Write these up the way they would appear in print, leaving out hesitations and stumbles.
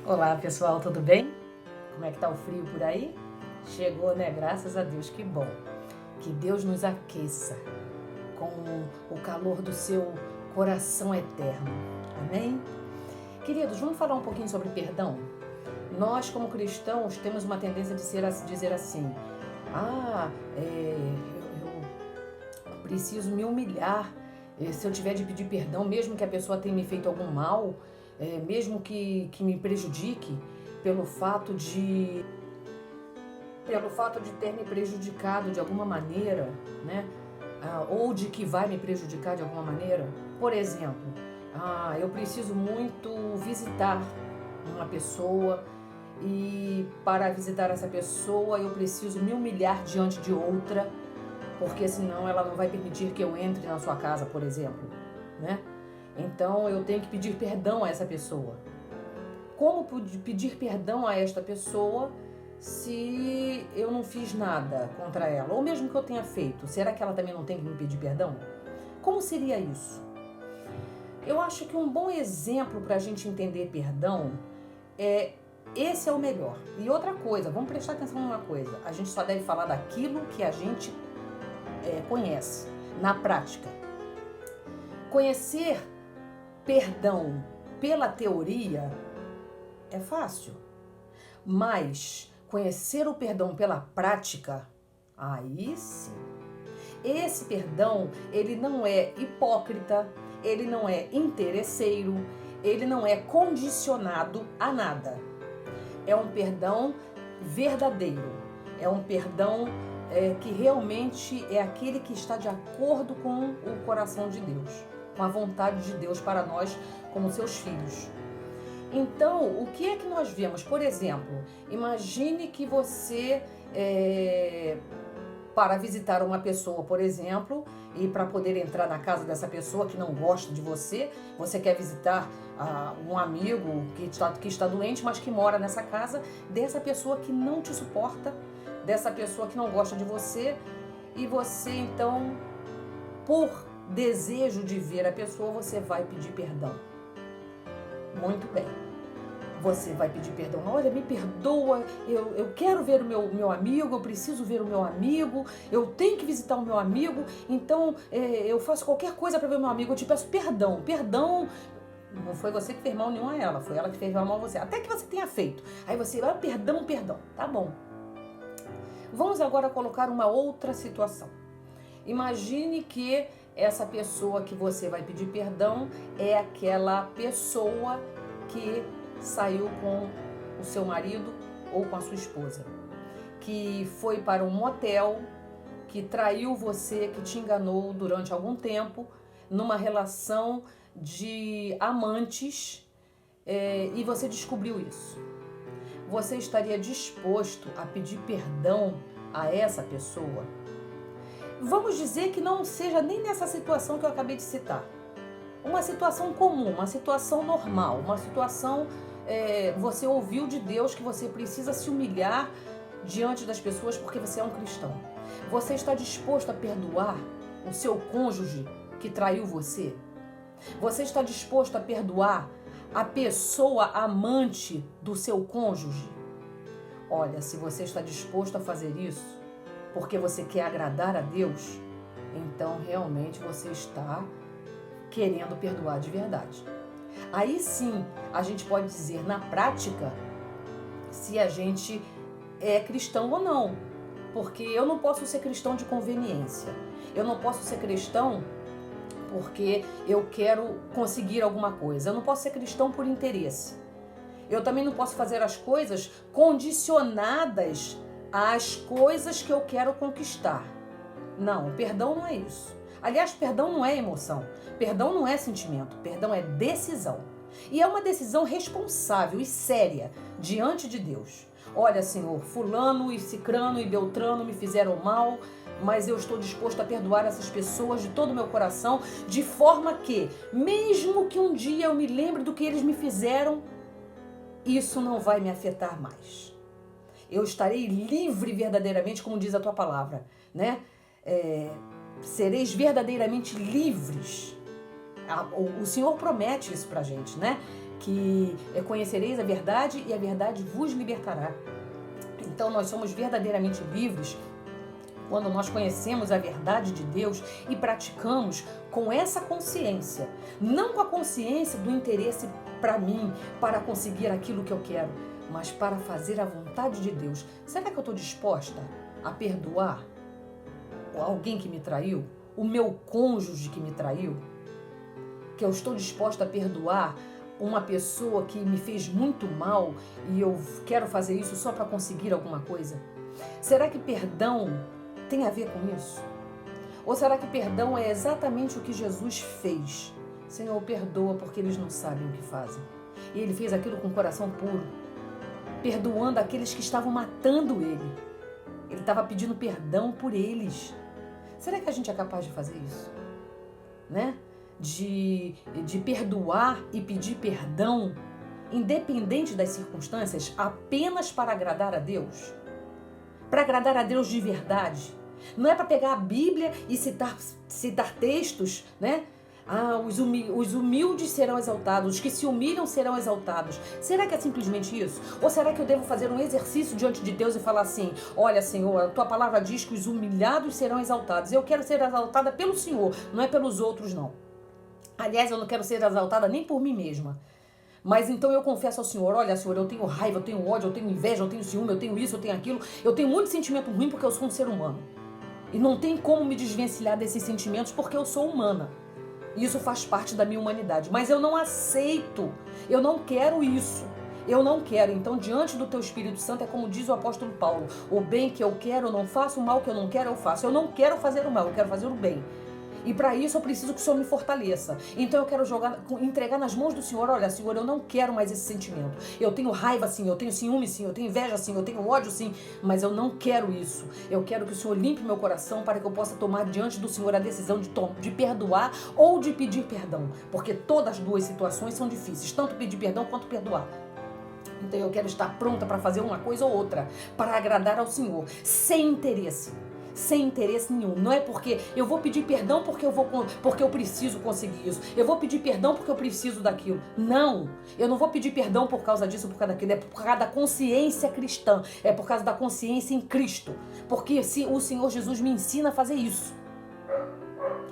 Olá pessoal, tudo bem? Como é que tá o frio por aí? Chegou, né? Graças a Deus, que bom. Que Deus nos aqueça com o calor do seu coração eterno. Amém? Queridos, vamos falar um pouquinho sobre perdão? Nós, como cristãos, temos uma tendência de dizer assim: eu preciso me humilhar. Se eu tiver de pedir perdão, mesmo que a pessoa tenha me feito algum mal, mesmo que me prejudique, pelo fato de ter me prejudicado de alguma maneira, né? Ou de que vai me prejudicar de alguma maneira. Por exemplo, eu preciso muito visitar uma pessoa e para visitar essa pessoa eu preciso me humilhar diante de outra, porque senão ela não vai permitir que eu entre na sua casa, por exemplo, né? Então eu tenho que pedir perdão a essa pessoa. Como pedir perdão a esta pessoa se eu não fiz nada contra ela? Ou mesmo que eu tenha feito, será que ela também não tem que me pedir perdão? Como seria isso? Eu acho que um bom exemplo para a gente entender perdão esse é o melhor. E outra coisa, vamos prestar atenção numa coisa, a gente só deve falar daquilo que a gente conhece, na prática. Conhecer perdão pela teoria é fácil, mas conhecer o perdão pela prática, aí sim. Esse perdão, ele não é hipócrita, ele não é interesseiro, ele não é condicionado a nada. É um perdão verdadeiro, é um perdão que realmente é aquele que está de acordo com o coração de Deus, com a vontade de Deus para nós como seus filhos. Então, o que é que nós vemos? Por exemplo, imagine que você, para visitar uma pessoa, por exemplo, e para poder entrar na casa dessa pessoa que não gosta de você, você quer visitar um amigo que está doente, mas que mora nessa casa, dessa pessoa que não te suporta, dessa pessoa que não gosta de você, e você então, por desejo de ver a pessoa, você vai pedir perdão. Muito bem. Você vai pedir perdão. Olha, me perdoa, eu quero ver o meu amigo, eu preciso ver o meu amigo, eu tenho que visitar o meu amigo, então eu faço qualquer coisa para ver o meu amigo, eu te peço perdão. Perdão, não foi você que fez mal nenhum a ela, foi ela que fez mal a você. Até que você tenha feito. Aí você, perdão, tá bom. Vamos agora colocar uma outra situação. Imagine que essa pessoa que você vai pedir perdão é aquela pessoa que saiu com o seu marido ou com a sua esposa, que foi para um motel, que traiu você, que te enganou durante algum tempo, numa relação de amantes, e você descobriu isso. Você estaria disposto a pedir perdão a essa pessoa? Vamos dizer que não seja nem nessa situação que eu acabei de citar. Uma situação comum, uma situação normal, uma situação, você ouviu de Deus que você precisa se humilhar diante das pessoas porque você é um cristão. Você está disposto a perdoar o seu cônjuge que traiu você? Você está disposto a perdoar a pessoa amante do seu cônjuge? Olha, se você está disposto a fazer isso porque você quer agradar a Deus, então realmente você está querendo perdoar de verdade. Aí sim, a gente pode dizer na prática se a gente é cristão ou não. Porque eu não posso ser cristão de conveniência. Eu não posso ser cristão porque eu quero conseguir alguma coisa. Eu não posso ser cristão por interesse. Eu também não posso fazer as coisas condicionadas às coisas que eu quero conquistar. Não, perdão não é isso. Aliás, perdão não é emoção, perdão não é sentimento, perdão é decisão. E é uma decisão responsável e séria diante de Deus. Olha, Senhor, fulano e cicrano e beltrano me fizeram mal, mas eu estou disposto a perdoar essas pessoas de todo o meu coração, de forma que, mesmo que um dia eu me lembre do que eles me fizeram, isso não vai me afetar mais. Eu estarei livre verdadeiramente, como diz a tua palavra, né? Sereis verdadeiramente livres. O Senhor promete isso pra gente, né? que conhecereis a verdade e a verdade vos libertará. Então nós somos verdadeiramente livres quando nós conhecemos a verdade de Deus e praticamos com essa consciência, não com a consciência do interesse para mim, para conseguir aquilo que eu quero, mas para fazer a vontade de Deus. Será que eu estou disposta a perdoar alguém que me traiu? O meu cônjuge que me traiu? Que eu estou disposta a perdoar uma pessoa que me fez muito mal e eu quero fazer isso só para conseguir alguma coisa? Será que perdão tem a ver com isso? Ou será que perdão é exatamente o que Jesus fez? Senhor, perdoa porque eles não sabem o que fazem. E ele fez aquilo com o coração puro, perdoando aqueles que estavam matando ele. Ele estava pedindo perdão por eles. Será que a gente é capaz de fazer isso? Né? De perdoar e pedir perdão, independente das circunstâncias, apenas para agradar a Deus? Para agradar a Deus de verdade. Não é para pegar a Bíblia e citar textos, né? Os humildes serão exaltados, os que se humilham serão exaltados. Será que é simplesmente isso? Ou será que eu devo fazer um exercício diante de Deus e falar assim: olha, Senhor, a tua palavra diz que os humilhados serão exaltados. Eu quero ser exaltada pelo Senhor, não é pelos outros, não. Aliás, eu não quero ser exaltada nem por mim mesma. Mas então eu confesso ao Senhor: olha, Senhor, eu tenho raiva, eu tenho ódio, eu tenho inveja, eu tenho ciúme, eu tenho isso, eu tenho aquilo. Eu tenho muito sentimento ruim porque eu sou um ser humano. E não tem como me desvencilhar desses sentimentos porque eu sou humana. Isso faz parte da minha humanidade. Mas eu não aceito. Eu não quero isso. Eu não quero. Então, diante do teu Espírito Santo, é como diz o apóstolo Paulo: o bem que eu quero eu não faço, o mal que eu não quero eu faço. Eu não quero fazer o mal, eu quero fazer o bem. E para isso eu preciso que o Senhor me fortaleça. Então eu quero entregar nas mãos do Senhor: olha, Senhor, eu não quero mais esse sentimento. Eu tenho raiva sim, eu tenho ciúme sim, eu tenho inveja sim, eu tenho ódio sim, mas eu não quero isso. Eu quero que o Senhor limpe meu coração para que eu possa tomar diante do Senhor a decisão de perdoar ou de pedir perdão. Porque todas as duas situações são difíceis, tanto pedir perdão quanto perdoar. Então eu quero estar pronta para fazer uma coisa ou outra, para agradar ao Senhor, sem interesse. Sem interesse nenhum. Não é porque eu vou pedir perdão porque eu preciso conseguir isso. Eu vou pedir perdão porque eu preciso daquilo. Não. Eu não vou pedir perdão por causa disso, por causa daquilo. É por causa da consciência cristã. É por causa da consciência em Cristo. Porque se o Senhor Jesus me ensina a fazer isso.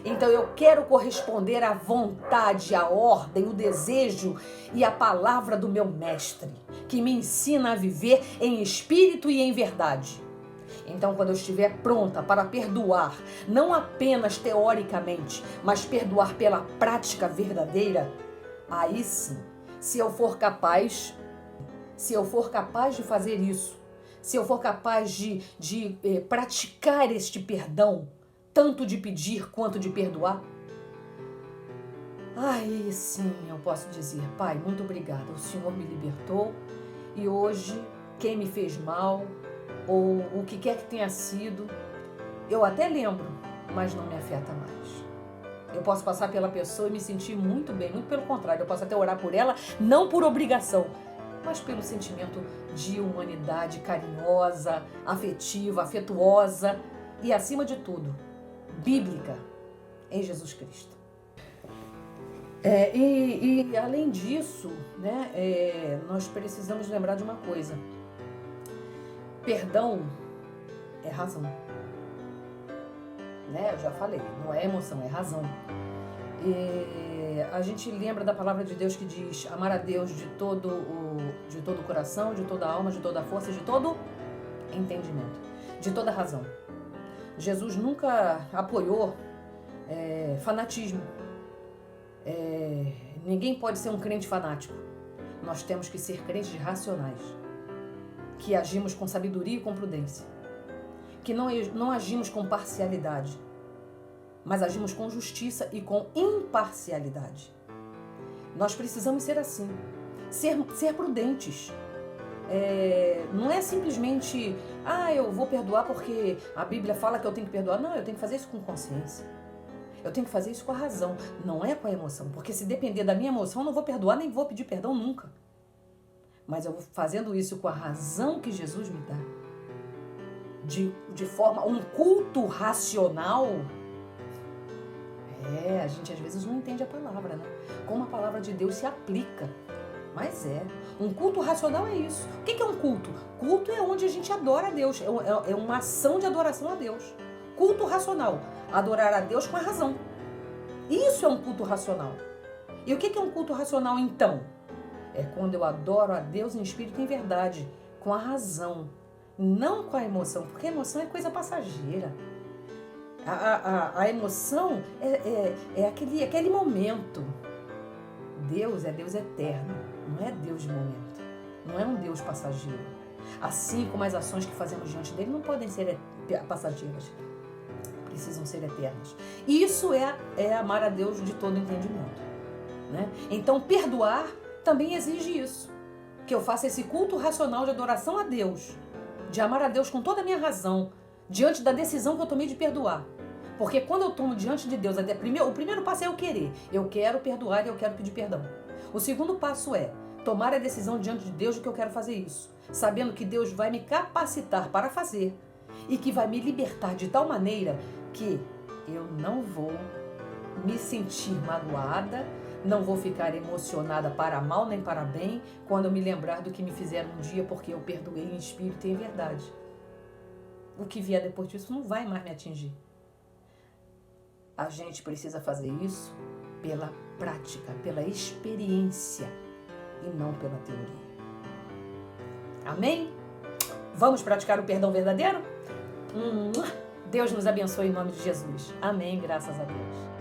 Então eu quero corresponder à vontade, à ordem, o desejo e à palavra do meu mestre, que me ensina a viver em espírito e em verdade. Então, quando eu estiver pronta para perdoar, não apenas teoricamente, mas perdoar pela prática verdadeira, aí sim, se eu for capaz de fazer isso, se eu for capaz de praticar este perdão, tanto de pedir quanto de perdoar, aí sim eu posso dizer: Pai, muito obrigada, o Senhor me libertou e hoje quem me fez mal, ou o que quer que tenha sido, eu até lembro, mas não me afeta mais. Eu posso passar pela pessoa e me sentir muito bem, muito pelo contrário, eu posso até orar por ela, não por obrigação, mas pelo sentimento de humanidade carinhosa, afetiva, afetuosa e, acima de tudo, bíblica em Jesus Cristo. E além disso, né, nós precisamos lembrar de uma coisa: perdão é razão, né? Eu já falei, não é emoção, é razão. E a gente lembra da palavra de Deus que diz: amar a Deus de todo o coração, de toda a alma, de toda a força, de todo entendimento, de toda razão. Jesus nunca apoiou fanatismo. Ninguém pode ser um crente fanático. Nós temos que ser crentes racionais, que agimos com sabedoria e com prudência, que não agimos com parcialidade, mas agimos com justiça e com imparcialidade. Nós precisamos ser assim, ser prudentes. Não é simplesmente: eu vou perdoar porque a Bíblia fala que eu tenho que perdoar. Não, eu tenho que fazer isso com consciência. Eu tenho que fazer isso com a razão, não é com a emoção. Porque se depender da minha emoção, eu não vou perdoar, nem vou pedir perdão nunca. Mas eu vou fazendo isso com a razão que Jesus me dá, de forma, um culto racional. A gente às vezes não entende a palavra, né? Como a palavra de Deus se aplica Mas um culto racional é isso. O que é um culto? Culto é onde a gente adora a Deus, é uma ação de adoração a Deus. Culto racional, adorar a Deus com a razão. Isso é um culto racional. E o que é um culto racional então? É quando eu adoro a Deus em espírito e em verdade, com a razão, não com a emoção, porque a emoção é coisa passageira. A emoção é aquele momento. Deus é Deus eterno, não é Deus de momento, não é um Deus passageiro. Assim como as ações que fazemos diante dele não podem ser passageiras, precisam ser eternas. Isso é amar a Deus de todo entendimento, né? Então, perdoar também exige isso, que eu faça esse culto racional de adoração a Deus, de amar a Deus com toda a minha razão, diante da decisão que eu tomei de perdoar. Porque quando eu tomo diante de Deus, o primeiro passo é eu querer. Eu quero perdoar e eu quero pedir perdão. O segundo passo é tomar a decisão diante de Deus de que eu quero fazer isso, sabendo que Deus vai me capacitar para fazer e que vai me libertar de tal maneira que eu não vou me sentir magoada, não vou ficar emocionada para mal nem para bem quando eu me lembrar do que me fizeram um dia, porque eu perdoei em espírito e em verdade. O que vier depois disso não vai mais me atingir. A gente precisa fazer isso pela prática, pela experiência e não pela teoria. Amém? Vamos praticar o perdão verdadeiro? Deus nos abençoe em nome de Jesus. Amém, graças a Deus.